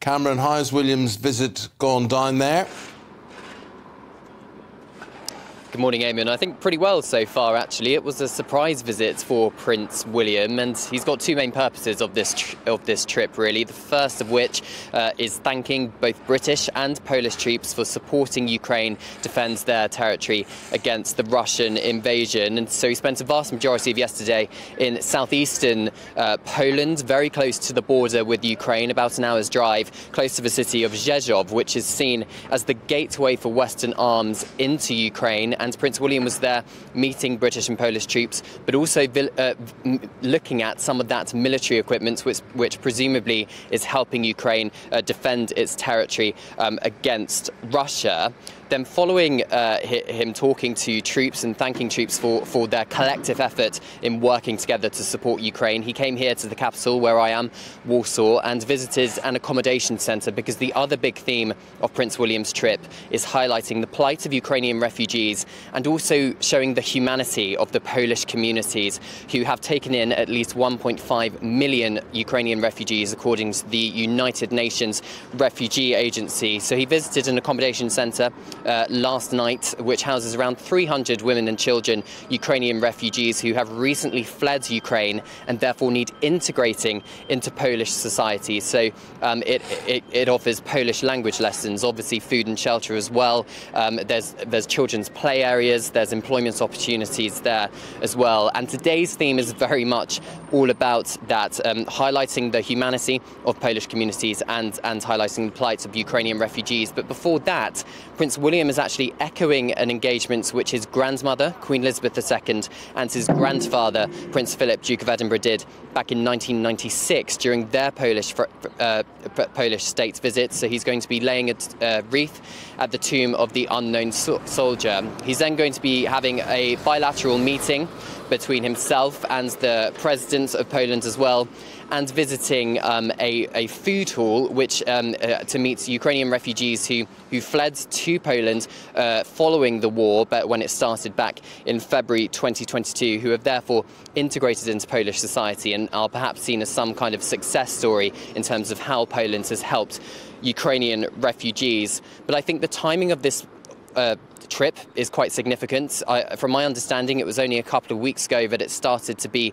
Cameron, how's William's visit gone down there? Good morning, Eamon. I think pretty well so far, actually. It was a surprise visit for Prince William, and he's got two main purposes of this trip, really. The first of which is thanking both British and Polish troops for supporting Ukraine defend their territory against the Russian invasion. And so he spent a vast majority of yesterday in southeastern Poland, very close to the border with Ukraine, about an hour's drive, close to the city of Rzeszów, which is seen as the gateway for Western arms into Ukraine. And Prince William was there meeting British and Polish troops, but also looking at some of that military equipment, which presumably is helping Ukraine defend its territory against Russia. Then following him talking to troops and thanking troops for their collective effort in working together to support Ukraine, he came here to the capital, where I am, Warsaw, and visited an accommodation centre, because the other big theme of Prince William's trip is highlighting the plight of Ukrainian refugees and also showing the humanity of the Polish communities, who have taken in at least 1.5 million Ukrainian refugees, according to the United Nations Refugee Agency. So he visited an accommodation centre last night, which houses around 300 women and children, Ukrainian refugees who have recently fled Ukraine and therefore need integrating into Polish society. So it offers Polish language lessons, obviously food and shelter as well. There's children's play areas, there's employment opportunities there as well. And today's theme is very much all about that, highlighting the humanity of Polish communities and highlighting the plight of Ukrainian refugees. But before that, Prince William is actually echoing an engagement which his grandmother, Queen Elizabeth II, and his grandfather, Prince Philip, Duke of Edinburgh, did back in 1996 during their Polish state visit. So he's going to be laying a wreath at the tomb of the unknown soldier. He's then going to be having a bilateral meeting between himself and the President of Poland as well, and visiting a food hall which to meet Ukrainian refugees who fled to Poland following the war, but when it started back in February 2022, who have therefore integrated into Polish society and are perhaps seen as some kind of success story in terms of how Poland has helped Ukrainian refugees. But I think the timing of this trip is quite significant. From my understanding, it was only a couple of weeks ago that it started to be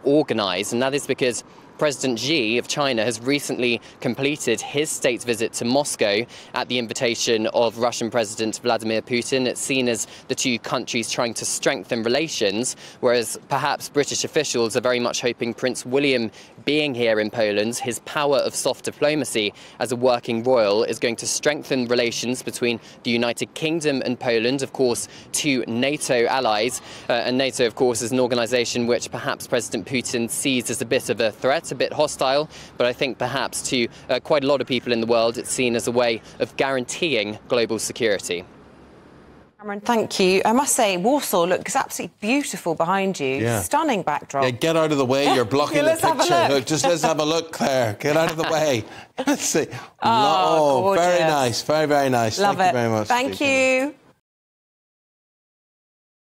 organised, and that is because President Xi of China has recently completed his state visit to Moscow at the invitation of Russian President Vladimir Putin. It's seen as the two countries trying to strengthen relations, whereas perhaps British officials are very much hoping Prince William being here in Poland, his power of soft diplomacy as a working royal, is going to strengthen relations between the United Kingdom and Poland, of course, two NATO allies. And NATO, of course, is an organisation which perhaps President Putin sees as a bit of a threat, a bit hostile, but I think perhaps to quite a lot of people in the world it's seen as a way of guaranteeing global security. Cameron, thank you. I must say, Warsaw looks absolutely beautiful behind you. Yeah. Stunning backdrop. Yeah, get out of the way. You're blocking the picture. Let's have a look, Claire. Get out of the way. Let's see. Oh, very nice. Very, very nice. Love Thank you very much. Thank you.